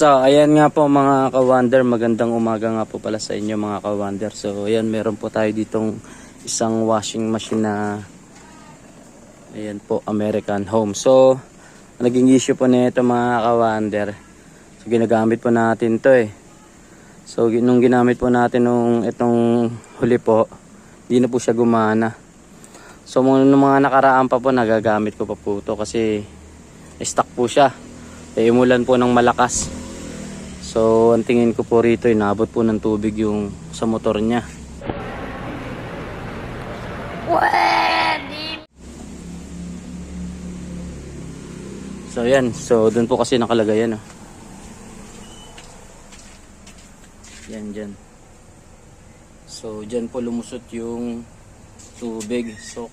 So, ayan nga po mga ka-wonder, magandang umaga nga po pala sa inyo mga ka-wonder. So, ayan, meron po tayo ditong isang washing machine na, ayan po, American Home. So, naging issue po nito mga ka-wonder. So, ginagamit po natin to eh. So, nung ginamit po natin nung itong huli po, hindi na po siya gumana. So, nung mga nakaraan pa po, nagagamit ko pa po to kasi stuck po siya. Umulan po ng malakas. So ang tingin ko po rito, inabot po ng tubig yung sa motor niya. So yan, so dun po kasi nakalagay yan. Yan dyan. So dyan po lumusot yung tubig. So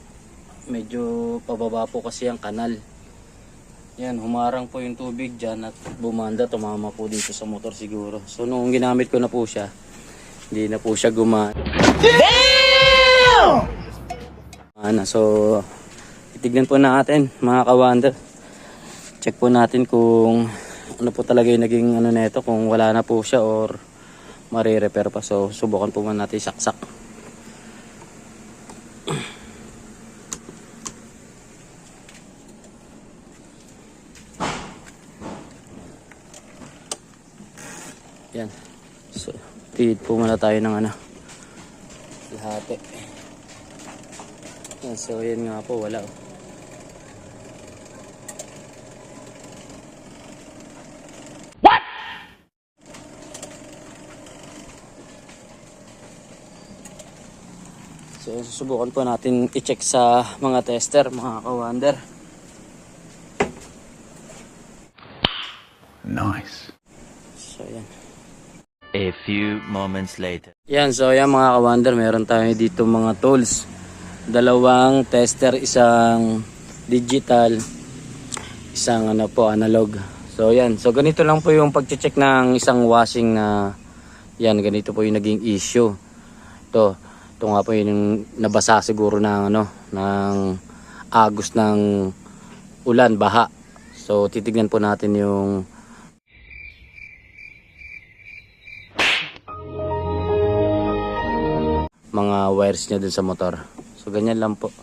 medyo pababa po kasi ang kanal. Yan, humarang po yung tubig dyan at bumanda, tumama po dito sa motor siguro. So nung ginamit ko na po siya, hindi na po siya gumana. So, itignan po natin mga ka-wonder. Check po natin kung ano po talaga yung naging ano nito, kung wala na po siya or mare-repair pa. So subukan po muna natin saksak. Yan. So, tihid po muna tayo ng ano, lahati. Yan, so, yan nga po, wala. What? So, susubukan po natin i-check sa mga tester, mga ka-wonder. Nice. So, yan. A few moments later. Yan, so yan mga ka-wonder, meron tayo dito mga tools. Dalawang tester, isang digital, isang ano po, analog. So yan, so ganito lang po yung pag-check ng isang washing na yan, ganito po yung naging issue. Ito nga po yung nabasa siguro ng ano, ng agos ng ulan, baha. So titignan po natin yung mga wires niya dun sa motor. So ganyan lang po.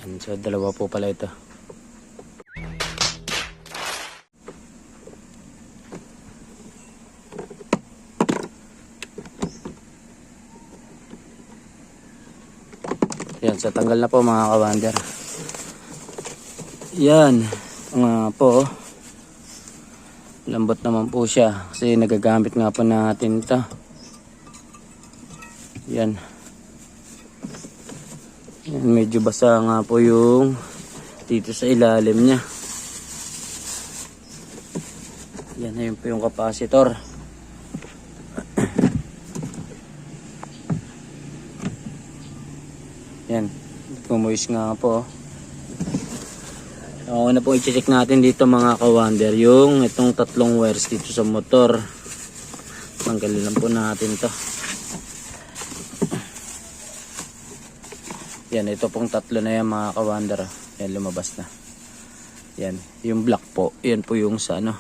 Yan, so dalawa po pala ito. Yan, so tanggal na po mga ka-wonder. Yan, nga po. Lambot naman po siya kasi nagagamit nga po natin ito. Yan. Yan, medyo basa nga po yung dito sa ilalim niya. Yan, ayun po yung capacitor. Yan, kumuis nga po. Ako na po i-check natin dito mga ka-wonder yung itong tatlong wires dito sa motor. Tanggalin lang po natin to. Yan, ito pong tatlo na yan mga ka-wonder. Yan, lumabas na. Yan, yung black po, yan po yung sa ano.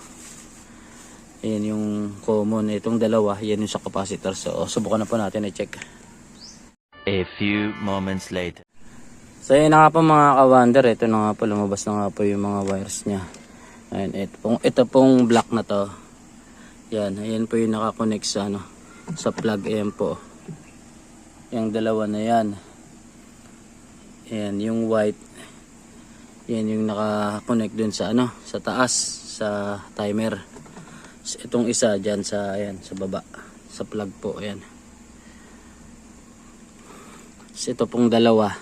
Yan yung common. Itong dalawa, yan yung sa capacitor. So subukan na po natin i-check. A few moments later. So yun na nga po mga ka-wonder, ito na nga po, lumabas na nga po yung mga wires nya. Ayan, ito pong black na to. Yan, ayan po yung nakakonect sa, ano, sa plug. Ayan po. Yung dalawa na yan. Ayan, yung white. Yan yung nakakonect dun sa, ano, sa taas, sa timer. Itong isa dyan sa, ayan, sa baba. Sa plug po, ayan. So ito pong dalawa,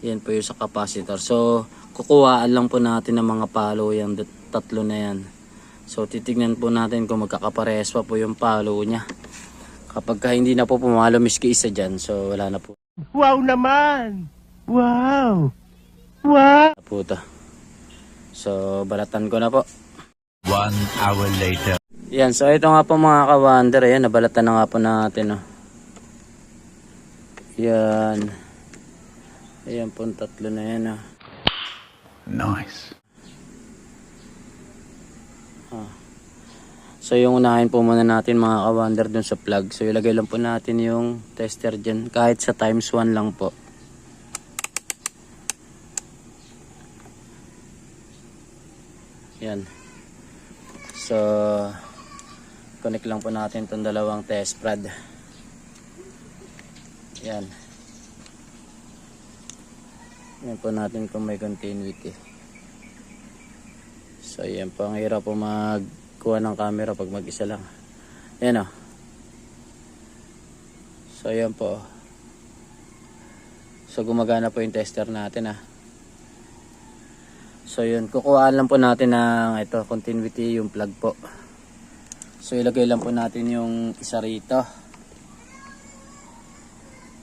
yan po yung sa capacitor. So kukuhaan lang po natin ng mga palo yung tatlo na yan. So titignan po natin kung magkakaparehas pa po yung palo nya. Kapag hindi na po pumalo miski isa dyan, so wala na po. Wow naman! Wow! Wow! Puta. So balatan ko na po. 1 hour later. Yan, so ito nga po mga ka-wonder. Ayan, nabalatan na nga po natin. Oh. Yan. Ayan po, tatlo na yan. Oh. Nice. So yung unahin po muna natin mga ka-wonder dun sa plug. So ilagay lang po natin yung tester dyan. Kahit sa times 1 lang po. Yan. So connect lang po natin itong dalawang test prod. Yan. Yan po natin kung may continuity. So yan po, ang hirap po magkuha ng camera pag mag-isa lang. Yan o. So yan po. So gumagana po yung tester natin So yun, kukuhaan lang po natin ng ito, continuity, yung plug po. So ilagay lang po natin yung isa rito.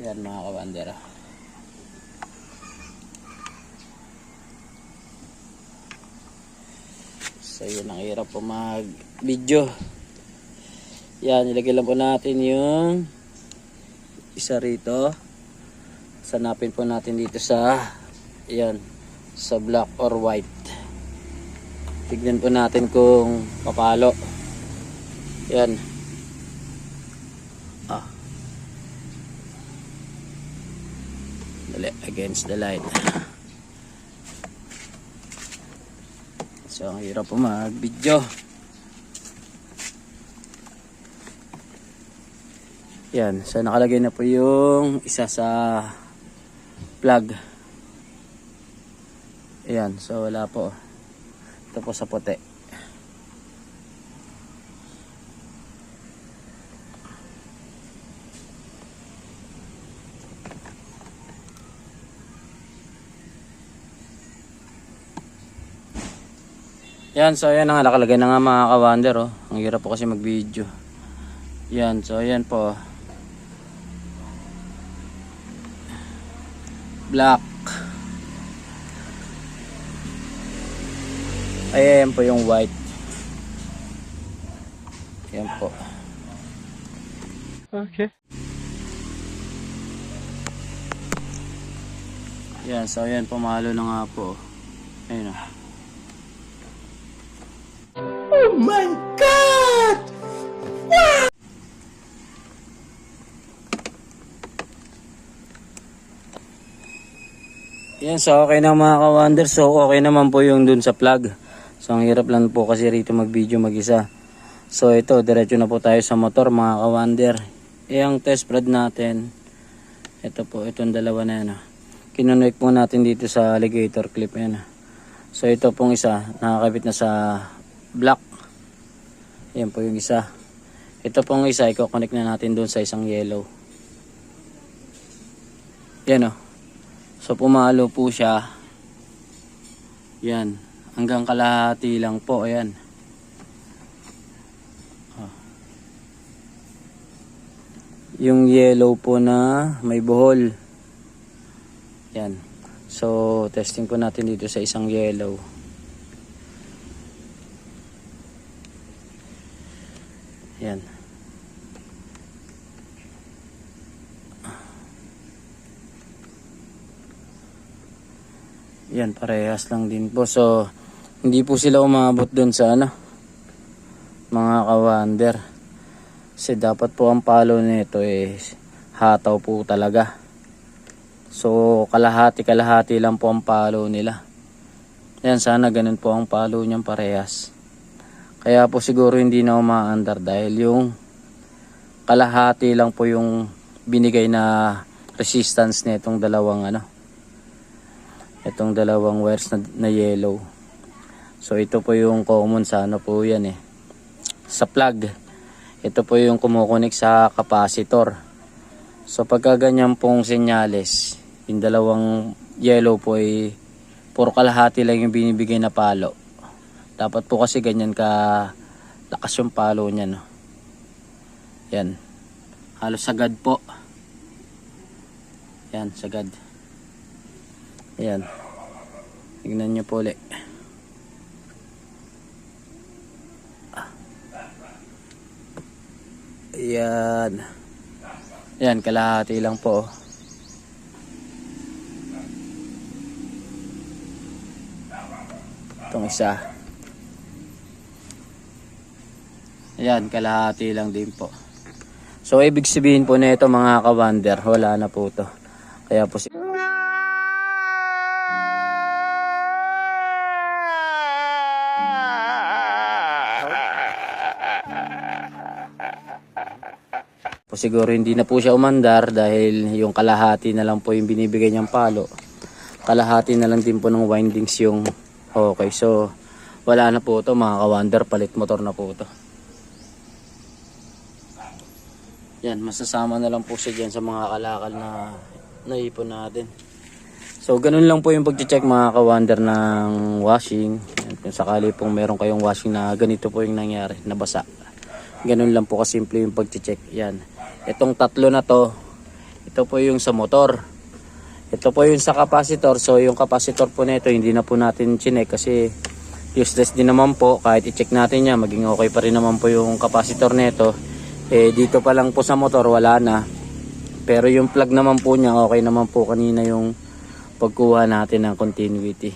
Yan mga ka-wonder. So yun, ang hirap po mag-video. Yan, ilagay lang po natin yung isa rito. Sanapin po natin dito sa yan, sa black or white. Tignan po natin kung papalo. Yan. Dali, against the light. So ang hirap po mag-video. Yan, so nakalagay na po yung isa sa plug. Ayan, so wala po. Ito po sa puti. Yan, so ayan na nga, nakalagay na nga mga ka-wonder. Ang hirap po kasi mag-video. Yan, so ayan po. Black. Ayan po yung white. Ayan po. Okay. Yan, so ayan, pumalo na nga po. Ayun o. Oh my God! Yan, so okay na mga ka-wonder. So okay naman po yung dun sa plug. So ang hirap lang po kasi rito mag-video mag-isa. So ito, diretso na po tayo sa motor mga ka-wonder. Yung test prod natin. Ito po, itong dalawa na yan. Kinunik po natin dito sa alligator clip yan. So ito pong isa, nakakabit na sa black. Yan po yung isa. Ito pong isa, i-connect na natin doon sa isang yellow. Yan o. So pumalo po siya. Yan. Hanggang kalahati lang po. Ayan. Yung yellow po na may buhol. Yan. So testing po natin dito sa isang yellow. Yan. Yan, parehas lang din po. So hindi po sila umabot dun sa mga ka-wonder. Kasi dapat po ang palo nito hataw po talaga. So kalahati lang po ang palo nila. Yan, sana ganun po ang palo niyan parehas. Kaya po siguro hindi na umaandar dahil yung kalahati lang po yung binigay na resistance nitong dalawang itong dalawang wires na yellow. So ito po yung common sa po yan sa plug. Ito po yung kumukonek sa capacitor. So pagka ganyan pong senyales, yung dalawang yellow po puro kalahati lang yung binibigay na palo. Dapat po kasi ganyan ka lakas yung palo niya Yan. Halos sagad po. Yan, sagad. Ayan. Tignan nyo po ulit. Yan. Yan, kalahati lang po. Itong isa. Yan, kalahati lang din po. So, ibig sabihin po na ito mga ka-wonder, wala na po to. Kaya po siguro hindi na po siya umandar dahil yung kalahati na lang po yung binibigay niyang palo. Kalahati na lang din po ng windings yung okay. So, wala na po to mga ka-wonder, palit motor na po to. Yan, masasama na lang po siya dyan sa mga kalakal na naipon natin. So, ganun lang po yung pag-check mga ka-wonder ng washing. Yan, kung sakali pong meron kayong washing na ganito po yung nangyari, nabasa. Ganun lang po kasimple yung pag-check. Yan. Itong tatlo na to, ito po yung sa motor. Ito po yung sa capacitor. So, yung capacitor po nito, hindi na po natin chinek kasi useless din naman po. Kahit i-check natin yan, maging okay pa rin naman po yung capacitor nito. Dito pa lang po sa motor wala na, pero yung plug naman po niya okay naman po kanina yung pagkuha natin ng continuity.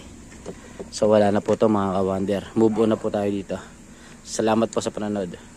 So wala na po to mga ka-wonder, move on na po tayo dito. Salamat po sa panonood.